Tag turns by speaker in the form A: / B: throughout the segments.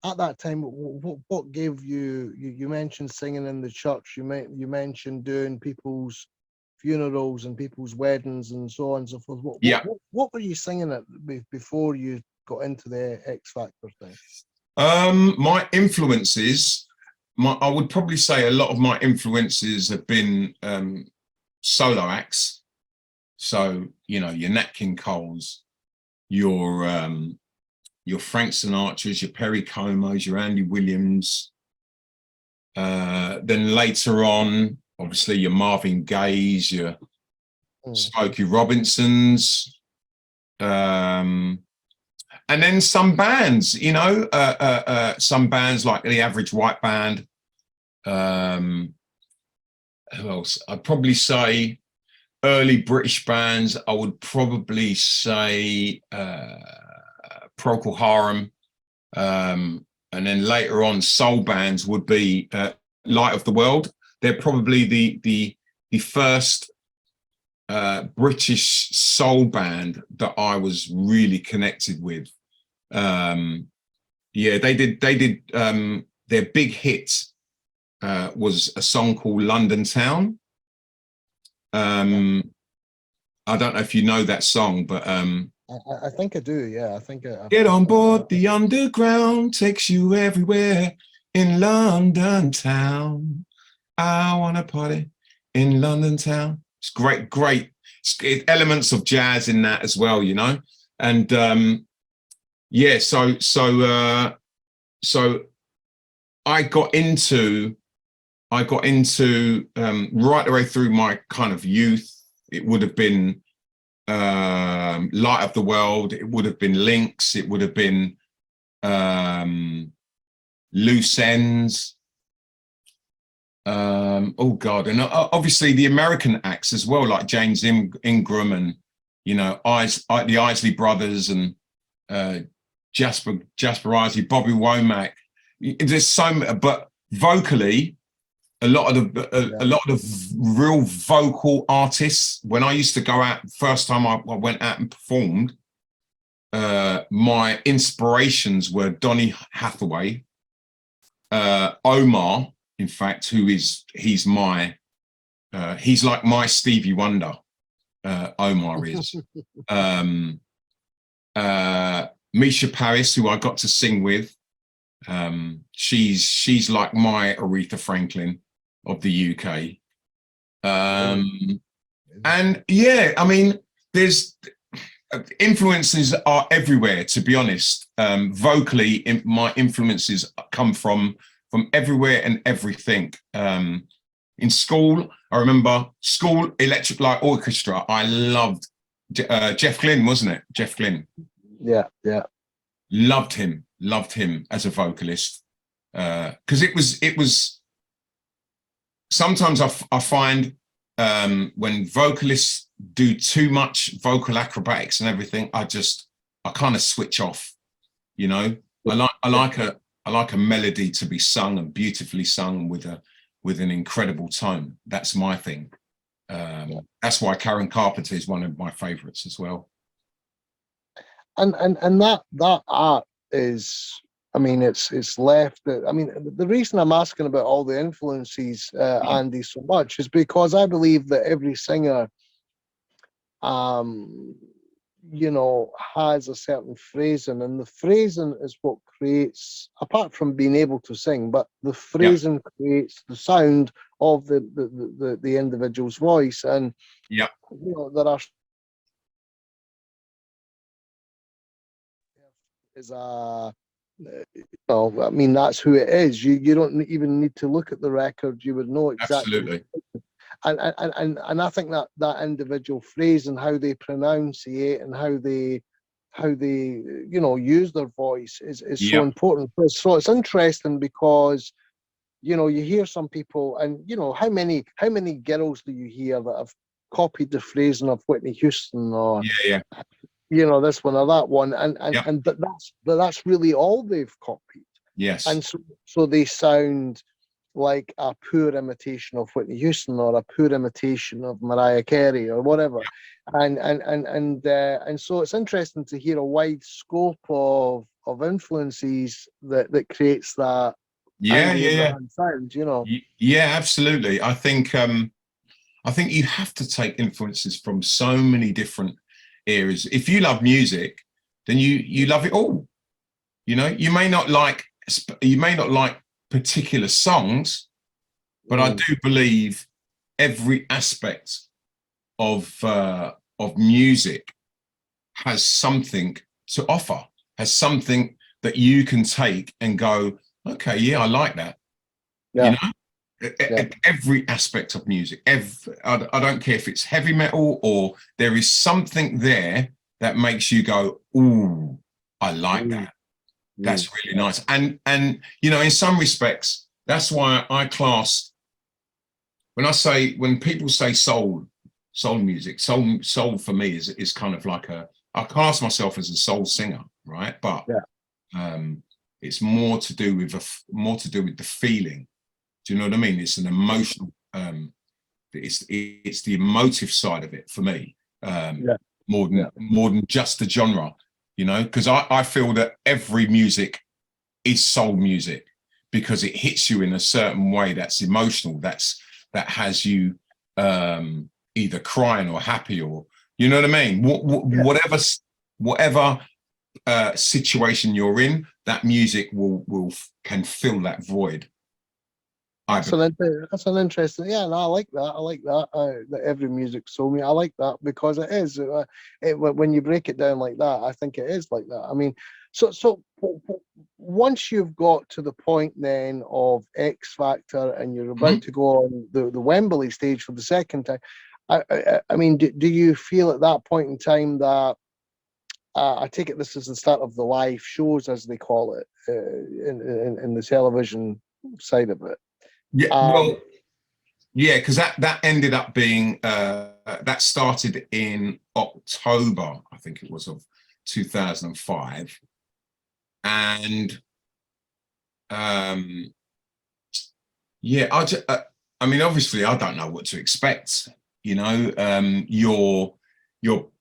A: at that time, what gave you, you mentioned singing in the church, you mentioned doing people's funerals and people's weddings and so on and so forth.
B: Yeah.
A: What were you singing at before you got into the X Factor thing?
B: My influences, I would probably say a lot of my influences have been solo acts. So, you know, your Nat King Coles, your Frank Sinatras, your Perry Comos, your Andy Williams. Then later on, obviously your Marvin Gayes, your Smokey Robinsons, and then some bands, you know, some bands like the Average White Band. Who else? I'd probably say early British bands. I would probably say Procol Harum, and then later on soul bands would be Light of the World. They're probably the first British soul band that I was really connected with. Yeah, they did their big hit was a song called London Town. I don't know if you know that song, but
A: I think I do. Yeah, I think
B: get on board the underground, takes you everywhere in London Town. I wanna party in London Town. It's great. It's elements of jazz in that as well, you know. And yeah, so I got into right the way through my kind of youth. It would have been Light of the World, it would have been Lynx, it would have been Loose Ends. Oh God, and obviously the American acts as well, like James Ingram and, you know, the Isley Brothers and Jasper Isley, Bobby Womack. There's so many, but vocally, a lot of the real vocal artists. When I used to go out, first time I went out and performed, my inspirations were Donny Hathaway, Omar, in fact, he's like my Stevie Wonder. Omar is. Misha Paris, who I got to sing with. She's like my Aretha Franklin of the UK. And yeah, I mean, there's influences are everywhere, to be honest. Vocally, my influences come from everywhere and everything. In school, I remember school electric light orchestra. I loved Jeff Glynne, wasn't it? Jeff Glynne.
A: Yeah.
B: Loved him as a vocalist, because it was sometimes I find when vocalists do too much vocal acrobatics and everything, I kind of switch off, you know. I like a melody to be sung and beautifully sung with an incredible tone. That's my thing. That's why Karen Carpenter is one of my favorites as well.
A: And that art is, I mean, it's left. I mean, the reason I'm asking about all the influences, Andy, so much is because I believe that every singer, you know, has a certain phrasing, and the phrasing is what creates, apart from being able to sing, but the phrasing creates the sound of the individual's voice. And you know, there are is a, well, I mean, that's who it is. You don't even need to look at the record. You would know exactly.
B: Absolutely.
A: And I think that individual phrase and how they pronunciate and how they you know use their voice is so important. So it's interesting because, you know, you hear some people, and you know, how many girls do you hear that have copied the phrasing of Whitney Houston or you know, this one or that one, and that's really all they've copied.
B: Yes.
A: And so they sound like a poor imitation of Whitney Houston or a poor imitation of Mariah Carey or whatever. And so it's interesting to hear a wide scope of influences that creates that Andy Abraham sound, you know.
B: Yeah, absolutely. I think you have to take influences from so many different areas. If you love music, then you love it all. You know, you may not like particular songs, but I do believe every aspect of music has something to offer, has something that you can take and go, okay, yeah, I like that. You know, every aspect of music, I don't care if it's heavy metal or there is something there that makes you go, ooh, I like that. That's really nice. And you know, in some respects, that's why I class, when people say soul music, soul for me is kind of like I class myself as a soul singer, right? But it's more to do with the feeling. Do you know what I mean? It's an emotional, it's the emotive side of it for me, more than just the genre, you know, because I feel that every music is soul music because it hits you in a certain way that's emotional, that has you either crying or happy, or, you know what I mean? Whatever situation you're in, that music can fill that void.
A: That's an interesting, no, I like that. I like that. That every music soul me. I like that because it is. When you break it down like that, I think it is like that. I mean, so once you've got to the point then of Xfactor and you're about to go on the Wembley stage for the second time, I mean, do you feel at that point in time that I take it this is the start of the live shows, as they call it, in the television side of it?
B: Well, yeah, because that ended up being that started in October, I think it was, of 2005, and yeah, I mean, obviously, I don't know what to expect. You know, you're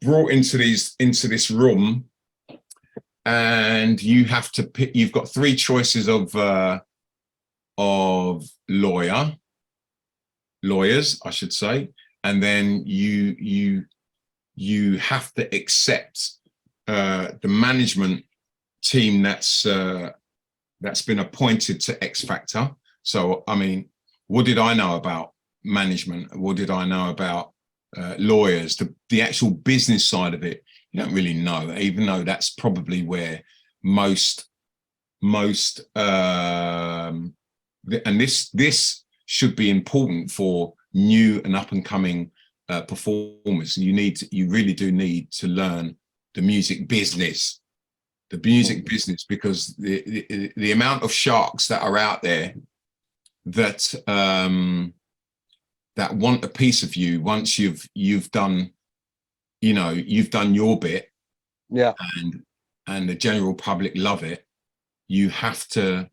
B: brought into this room, and you have to pick. You've got three choices of lawyers, I should say, and then you have to accept the management team that's been appointed to Xfactor. So, I mean, what did I know about management? What did I know about lawyers? The actual business side of it, you don't really know, even though that's probably where most and this should be important for new and up and coming performers. You really do need to learn the music business, because the amount of sharks that are out there that that want a piece of you once you've done, you know, you've done your bit, and the general public love it. You have to,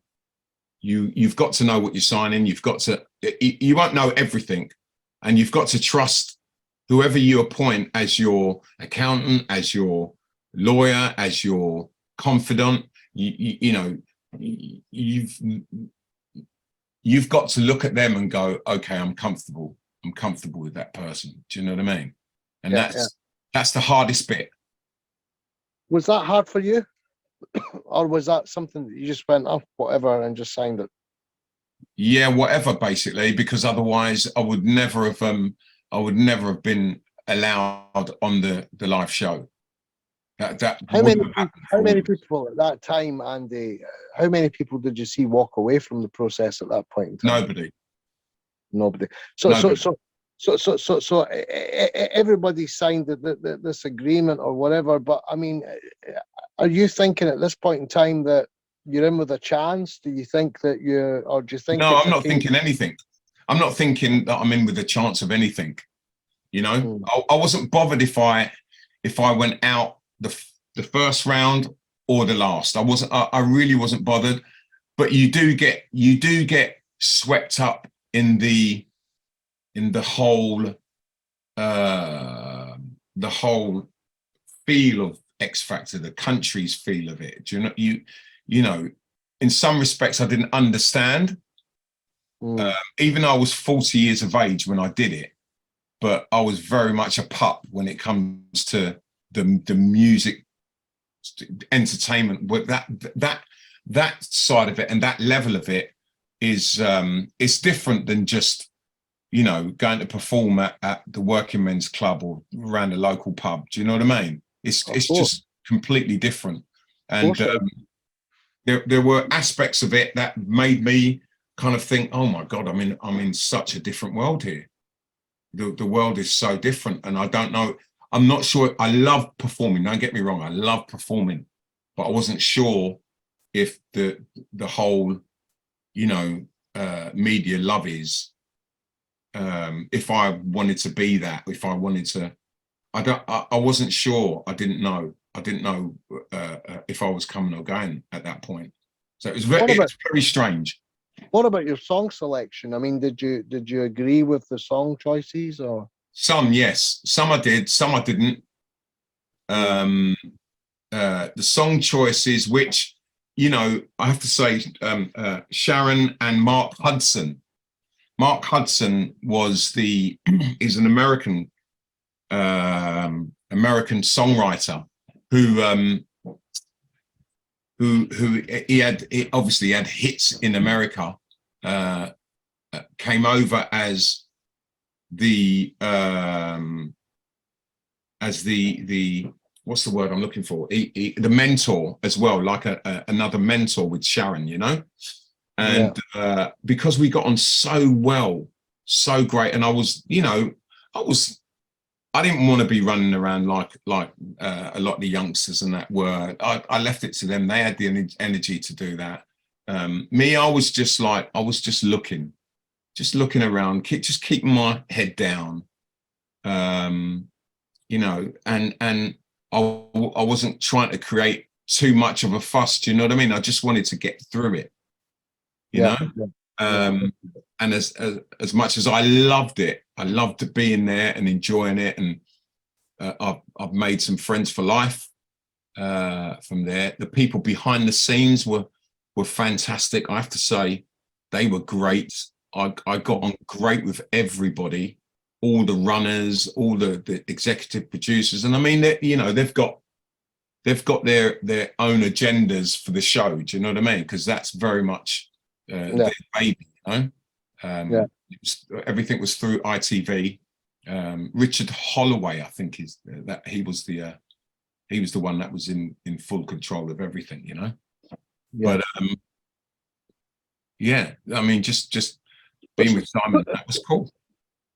B: you've got to know what you're signing. You won't know everything, and you've got to trust whoever you appoint as your accountant, as your lawyer, as your confidant. You know, you've got to look at them and go, okay, I'm comfortable with that person. Do you know what I mean? And that's the hardest bit.
A: Was that hard for you? Or was that something that you just went off whatever and just signed it?
B: Yeah, whatever, basically, because otherwise I would never have been allowed on the live show.
A: How many people at that time, Andy? How many people did you see walk away from the process at that point in time? Nobody. So everybody signed this agreement or whatever. But I mean, are you thinking at this point in time that you're in with a chance? Do you think that or do you think?
B: No, I'm not thinking anything. I'm not thinking that I'm in with a chance of anything. You know, I wasn't bothered if I went out the first round or the last. I really wasn't bothered. But you do get swept up in the whole feel of X Factor, the country's feel of it. Do you know, in some respects, I didn't understand. Even though I was 40 years of age when I did it, but I was very much a pup when it comes to the music, entertainment. But that side of it and that level of it is it's different than just, you know, going to perform at the working men's club or around a local pub. Do you know what I mean? It's just completely different. And there were aspects of it that made me kind of think, oh my God, I'm in such a different world here. The world is so different, and I don't know. I'm not sure. I love performing. Don't get me wrong. I love performing, but I wasn't sure if the whole, you know, media love is. If I wanted to be that, if I wanted to, I wasn't sure. I didn't know if I was coming or going at that point. So it was very strange.
A: What about your song selection? I mean, did you agree with the song choices, or?
B: Some, yes. Some I did, some I didn't. The song choices, which, you know, I have to say, Sharon and Mark Hudson. Mark Hudson is an American songwriter who he obviously had hits in America, came over as the what's the word I'm looking for? The mentor as well, like another mentor with Sharon, you know? And because we got on so well, so great, and I was, you know, I didn't want to be running around like a lot of the youngsters and that were. I left it to them. They had the energy to do that. Me, I was just looking around, just keeping my head down, you know, and I wasn't trying to create too much of a fuss. Do you know what I mean? I just wanted to get through it, you know. And as much as I loved it, I loved being there and enjoying it, and I've made some friends for life from there. The people behind the scenes were fantastic. I have to say, they were great. I got on great with everybody, all the runners, all the executive producers, and I mean, you know, they've got their own agendas for the show. Do you know what I mean? Because that's very much their baby, you know. Everything was through ITV. Richard Holloway, I think, he was the one that was in full control of everything, you know. But I mean, just being with Simon, that was cool.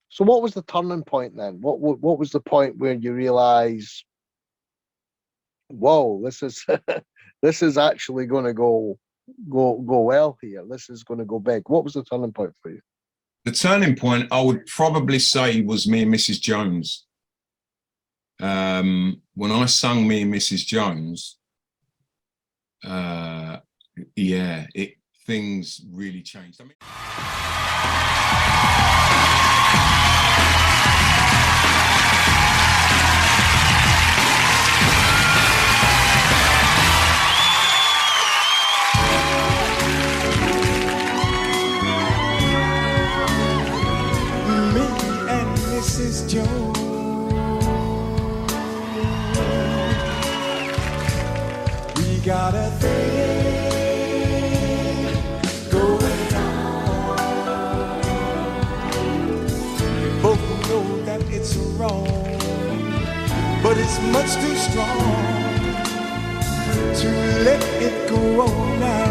A: So what was the turning point then? What was the point where you realize, whoa, this is this is actually going to go well here. This is going to go big. What was the turning point for you?
B: The turning point, I would probably say, was Me and Mrs. Jones. When I sung Me and Mrs. Jones, things really changed. I mean,
C: Mrs. Jones, we got a thing going on. Both know that it's wrong, but it's much too strong to let it go on now.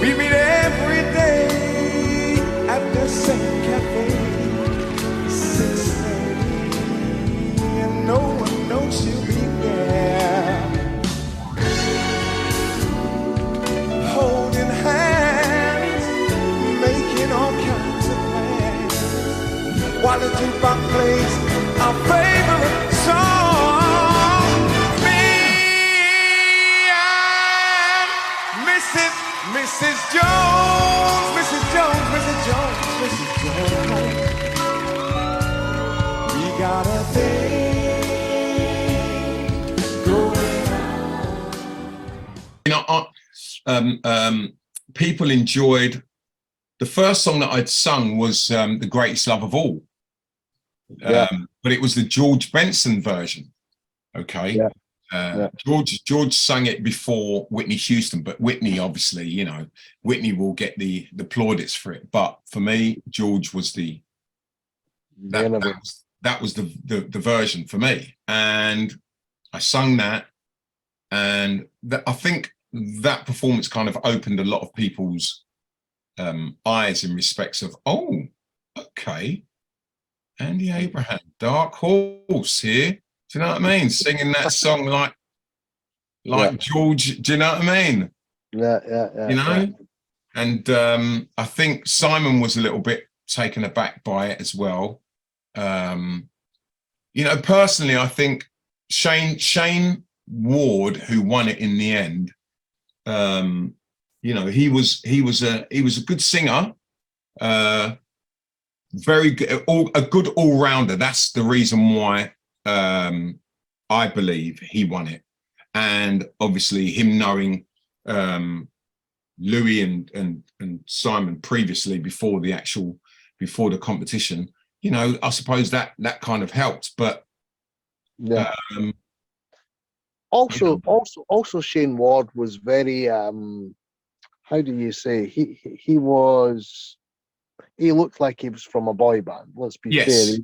C: We meet every day at the same cafe, 6:30, and no one knows she'll be there. Holding hands, making all kinds of plans, while the jukebox plays our favorite song. Me and Mrs. Jones, Mrs. Jones, Mrs. Jones, Mrs. Jones. We got a thing going on.
B: People enjoyed the first song that I'd sung was The Greatest Love of All. But it was the George Benson version. Okay. George sang it before Whitney Houston, but Whitney, obviously, you know, Whitney will get the plaudits for it. But for me, George was that was the version for me. And I sung that, and I think that performance kind of opened a lot of people's eyes in respects of, oh, okay, Andy Abraham, Dark Horse here. Do you know what I mean? Singing that song like George. Do you know what I mean?
A: Yeah.
B: You know, and I think Simon was a little bit taken aback by it as well. You know, personally, I think Shane Ward, who won it in the end, you know, he was a good singer, very good, a good all-rounder. That's the reason why I believe he won it. And obviously him knowing Louis and Simon previously before the competition, you know, I suppose that kind of helped. But
A: also Shane Ward was very how do you say, he looked like he was from a boy band, let's be fair.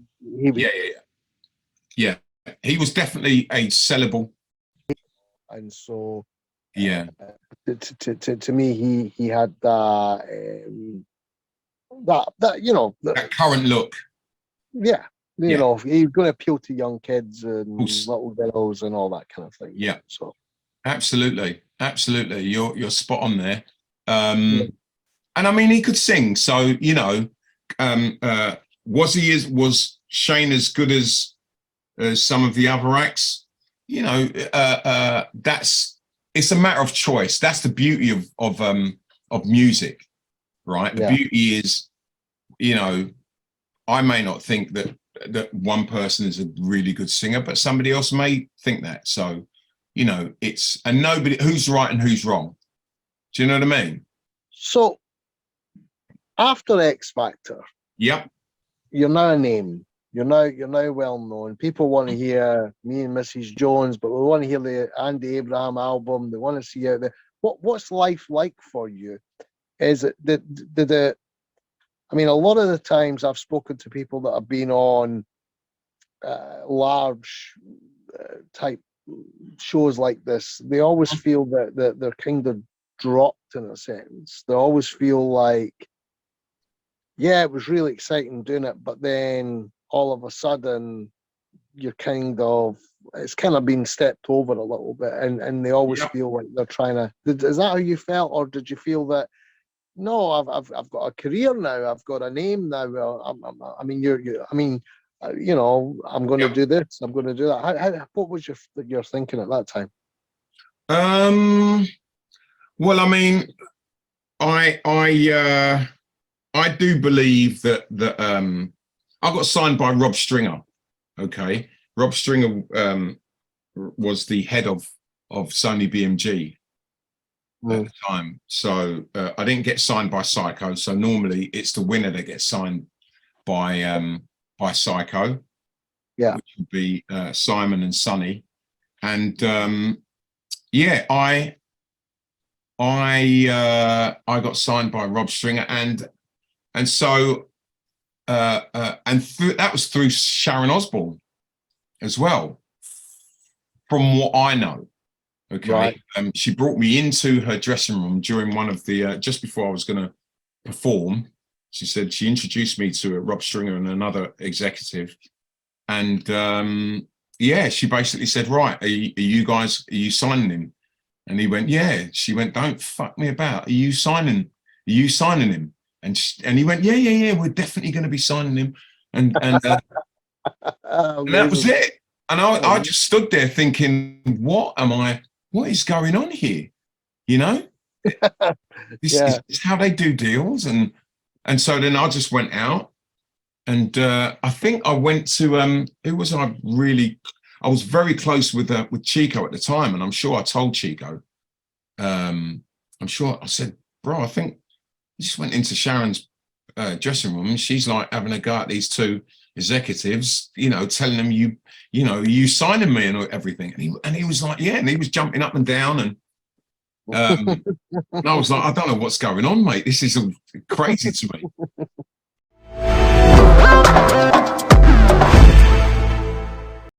B: Yeah, he was definitely a sellable.
A: And so to me he had that you know,
B: that current look.
A: You know, he's going to appeal to young kids and little girls and all that kind of thing.
B: Yeah,
A: so
B: absolutely, you're spot on there. And I mean, he could sing, so you know, was Shane as good as some of the other acts? You know, it's a matter of choice. That's the beauty of music, right? The beauty is, you know, I may not think that one person is a really good singer, but somebody else may think that. So, you know, and nobody, who's right and who's wrong. Do you know what I mean?
A: So after X Factor,
B: yep,
A: you're now a name. You're now well known. People want to hear Me and Mrs. Jones, but they want to hear the Andy Abraham album. They want to see out there. What's life like for you? Is it I mean, a lot of the times I've spoken to people that have been on large type shows like this. They always feel that they're kind of dropped in a sense. They always feel like, yeah, it was really exciting doing it, but then all of a sudden it's kind of been stepped over a little bit, and they always feel like they're trying to. Is that how you felt, or did you feel that, no, I've got a career now, I've got a name now? I mean, you know, I'm going to do this, I'm going to do that. What was your thinking at that time?
B: Well, I mean, I do believe that I got signed by Rob Stringer. Okay, Rob Stringer was the head of Sony BMG at the time. So I didn't get signed by Psycho. So normally it's the winner that gets signed by Psycho.
A: Yeah,
B: which would be Simon and Sonny. And I got signed by Rob Stringer, and so that was through Sharon Osbourne as well, from what I know. Okay,
A: right.
B: She brought me into her dressing room during one of the just before I was going to perform. She said she introduced me to Rob Stringer and another executive, and she basically said, "Right, are you signing him?" And he went, "Yeah." She went, "Don't fuck me about. Are you signing him?" And he went, "Yeah. We're definitely going to be signing him." And and that was it. And I just stood there thinking, what is going on here? You know? This
A: Yeah.
B: is how they do deals. And so then I just went out, and I think I went to who was I really? I was very close with Chico at the time, and I'm sure I told Chico. I'm sure I said, bro, I think I just went into Sharon's dressing room, and she's like having a go at these two executives, you know, telling them you signing me and everything. And he was like, yeah, and he was jumping up and down, and I was like, I don't know what's going on, mate. This is all crazy to me.